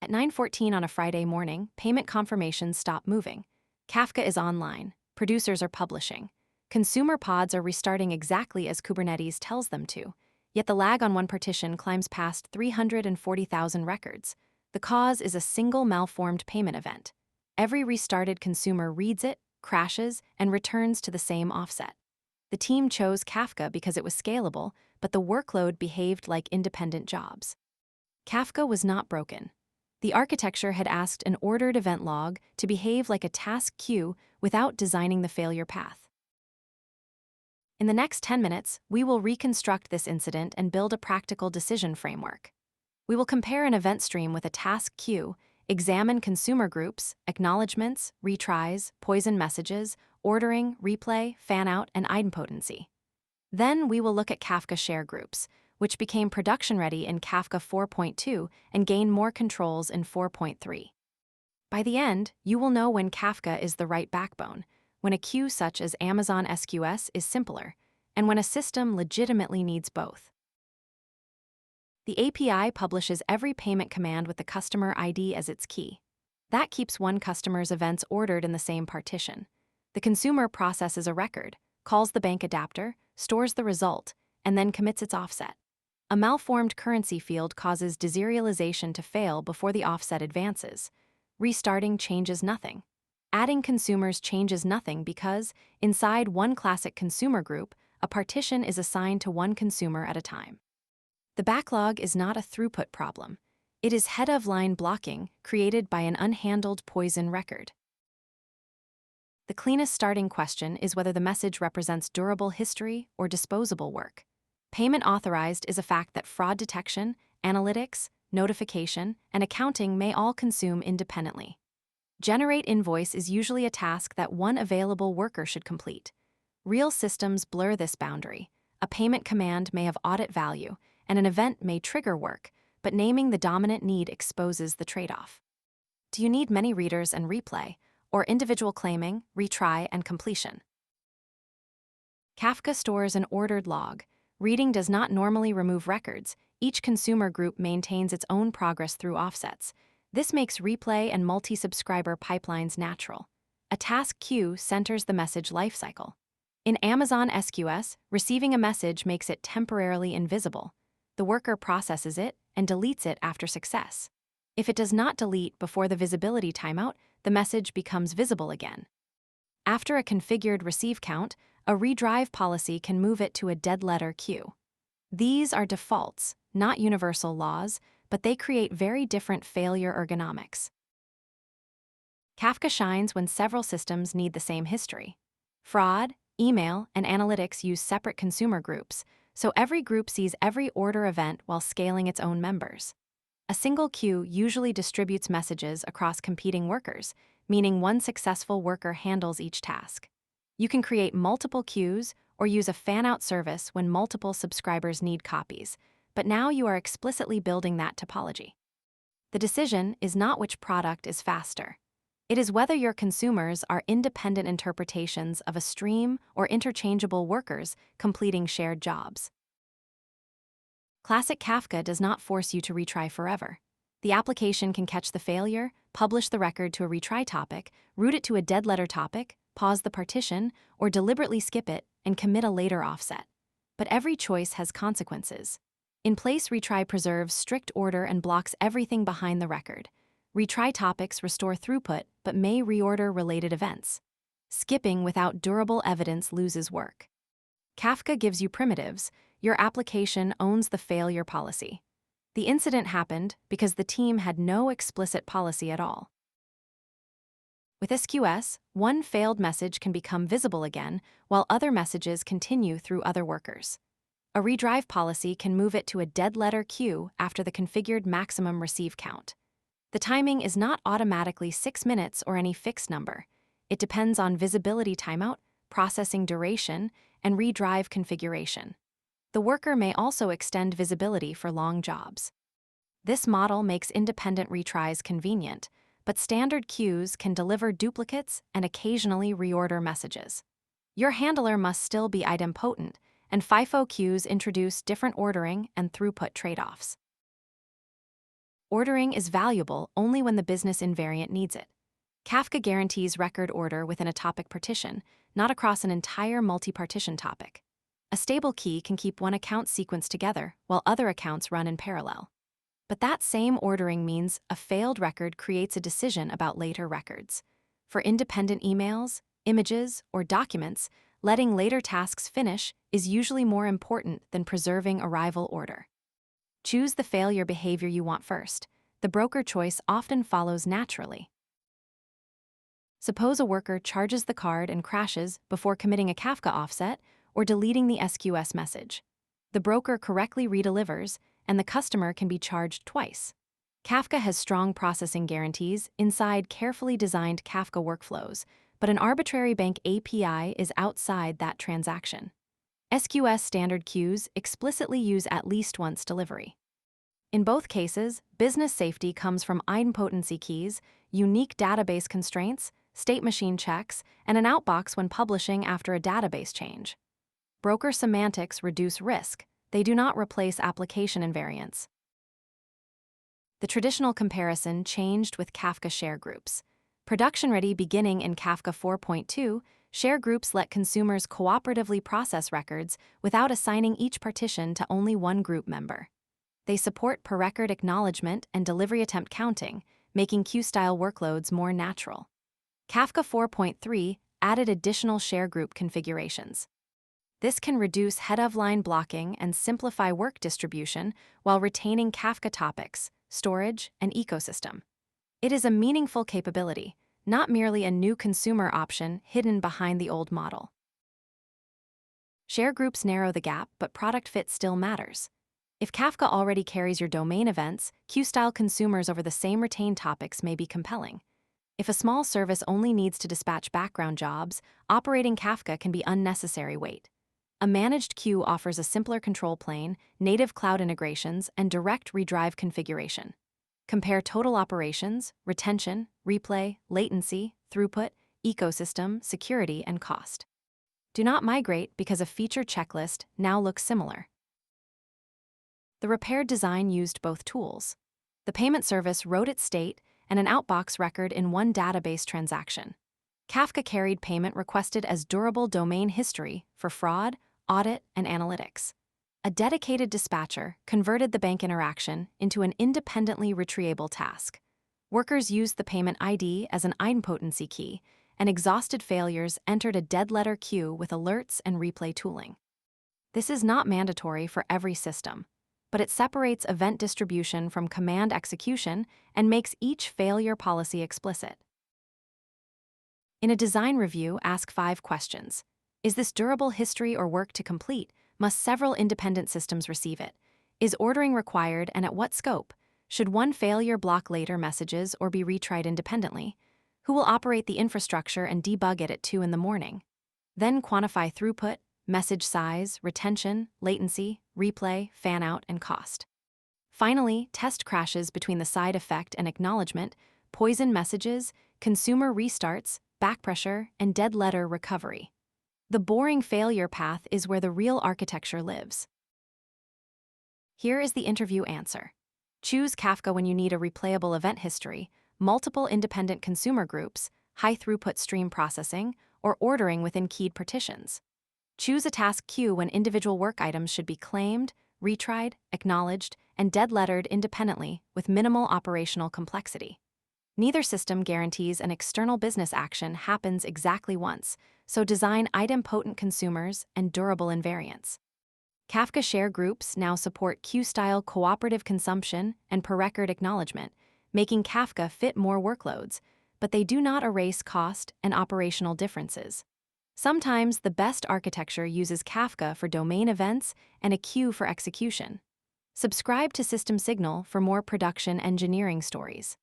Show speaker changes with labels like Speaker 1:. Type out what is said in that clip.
Speaker 1: At 9:14 on a Friday morning, payment confirmations stop moving. Kafka is online. Producers are publishing. Consumer pods are restarting exactly as Kubernetes tells them to. Yet the lag on one partition climbs past 340,000 records. The cause is a single malformed payment event. Every restarted consumer reads it, crashes, and returns to the same offset. The team chose Kafka because it was scalable, but the workload behaved like independent jobs. Kafka was not broken. The architecture had asked an ordered event log to behave like a task queue without designing the failure path. In the next 10 minutes, we will reconstruct this incident and build a practical decision framework. We will compare an event stream with a task queue, examine consumer groups, acknowledgements, retries, poison messages, ordering, replay, fanout, and idempotency. Then we will look at Kafka share groups, which became production-ready in Kafka 4.2 and gain more controls in 4.3. By the end, you will know when Kafka is the right backbone, when a queue such as Amazon SQS is simpler, and when a system legitimately needs both. The API publishes every payment command with the customer ID as its key. That keeps one customer's events ordered in the same partition. The consumer processes a record, calls the bank adapter, stores the result, and then commits its offset. A malformed currency field causes deserialization to fail before the offset advances. Restarting changes nothing. Adding consumers changes nothing because, inside one classic consumer group, a partition is assigned to one consumer at a time. The backlog is not a throughput problem. It is head-of-line blocking created by an unhandled poison record. The cleanest starting question is whether the message represents durable history or disposable work. Payment authorized is a fact that fraud detection, analytics, notification, and accounting may all consume independently. Generate invoice is usually a task that one available worker should complete. Real systems blur this boundary. A payment command may have audit value, and an event may trigger work, but naming the dominant need exposes the trade-off. Do you need many readers and replay, or individual claiming, retry, and completion? Kafka stores an ordered log. Reading does not normally remove records. Each consumer group maintains its own progress through offsets. This makes replay and multi-subscriber pipelines natural. A task queue centers the message lifecycle. In Amazon SQS, receiving a message makes it temporarily invisible. The worker processes it and deletes it after success. If it does not delete before the visibility timeout, the message becomes visible again. After a configured receive count, a redrive policy can move it to a dead letter queue. These are defaults, not universal laws, but they create very different failure ergonomics. Kafka shines when several systems need the same history. Fraud, email, and analytics use separate consumer groups, so every group sees every order event while scaling its own members. A single queue usually distributes messages across competing workers, meaning one successful worker handles each task. You can create multiple queues or use a fan-out service when multiple subscribers need copies, but now you are explicitly building that topology. The decision is not which product is faster. It is whether your consumers are independent interpretations of a stream or interchangeable workers completing shared jobs. Classic Kafka does not force you to retry forever. The application can catch the failure, publish the record to a retry topic, route it to a dead letter topic, pause the partition, or deliberately skip it and commit a later offset. But every choice has consequences. In-place retry preserves strict order and blocks everything behind the record. Retry topics restore throughput but may reorder related events. Skipping without durable evidence loses work. Kafka gives you primitives. Your application owns the failure policy. The incident happened because the team had no explicit policy at all. With SQS, one failed message can become visible again, while other messages continue through other workers. A redrive policy can move it to a dead letter queue after the configured maximum receive count. The timing is not automatically 6 minutes or any fixed number. It depends on visibility timeout, processing duration, and redrive configuration. The worker may also extend visibility for long jobs. This model makes independent retries convenient, but standard queues can deliver duplicates and occasionally reorder messages. Your handler must still be idempotent, and FIFO queues introduce different ordering and throughput trade-offs. Ordering is valuable only when the business invariant needs it. Kafka guarantees record order within a topic partition, not across an entire multi-partition topic. A stable key can keep one account sequenced together while other accounts run in parallel. But that same ordering means a failed record creates a decision about later records. For independent emails, images, or documents, letting later tasks finish is usually more important than preserving arrival order. Choose the failure behavior you want first. The broker choice often follows naturally. Suppose a worker charges the card and crashes before committing a Kafka offset or deleting the SQS message. The broker correctly redelivers, and the customer can be charged twice. Kafka has strong processing guarantees inside carefully designed Kafka workflows, but an arbitrary bank API is outside that transaction. SQS standard queues explicitly use at least once delivery. In both cases, business safety comes from idempotency keys, unique database constraints, state machine checks, and an outbox when publishing after a database change. Broker semantics reduce risk. They do not replace application invariants. The traditional comparison changed with Kafka share groups. Production-ready beginning in Kafka 4.2, share groups let consumers cooperatively process records without assigning each partition to only one group member. They support per-record acknowledgement and delivery attempt counting, making queue-style workloads more natural. Kafka 4.3 added additional share group configurations. This can reduce head-of-line blocking and simplify work distribution while retaining Kafka topics, storage, and ecosystem. It is a meaningful capability, not merely a new consumer option hidden behind the old model. Share groups narrow the gap, but product fit still matters. If Kafka already carries your domain events, queue-style consumers over the same retained topics may be compelling. If a small service only needs to dispatch background jobs, operating Kafka can be unnecessary weight. A managed queue offers a simpler control plane, native cloud integrations, and direct redrive configuration. Compare total operations, retention, replay, latency, throughput, ecosystem, security, and cost. Do not migrate because a feature checklist now looks similar. The repaired design used both tools. The payment service wrote its state and an outbox record in one database transaction. Kafka carried payment requested as durable domain history for fraud, audit, and analytics. A dedicated dispatcher converted the bank interaction into an independently retrievable task. Workers used the payment ID as an idempotency key, and exhausted failures entered a dead letter queue with alerts and replay tooling. This is not mandatory for every system, but it separates event distribution from command execution and makes each failure policy explicit. In a design review, ask 5 questions. Is this durable history or work to complete? Must several independent systems receive it? Is ordering required and at what scope? Should one failure block later messages or be retried independently? Who will operate the infrastructure and debug it at 2 in the morning? Then quantify throughput, message size, retention, latency, replay, fan-out, and cost. Finally, test crashes between the side effect and acknowledgement, poison messages, consumer restarts, backpressure, and dead letter recovery. The boring failure path is where the real architecture lives. Here is the interview answer. Choose Kafka when you need a replayable event history, multiple independent consumer groups, high-throughput stream processing, or ordering within keyed partitions. Choose a task queue when individual work items should be claimed, retried, acknowledged, and dead-lettered independently with minimal operational complexity. Neither system guarantees an external business action happens exactly once, so design idempotent consumers and durable invariants. Kafka share groups now support queue-style cooperative consumption and per-record acknowledgement, making Kafka fit more workloads, but they do not erase cost and operational differences. Sometimes the best architecture uses Kafka for domain events and a queue for execution. Subscribe to System Signal for more production engineering stories.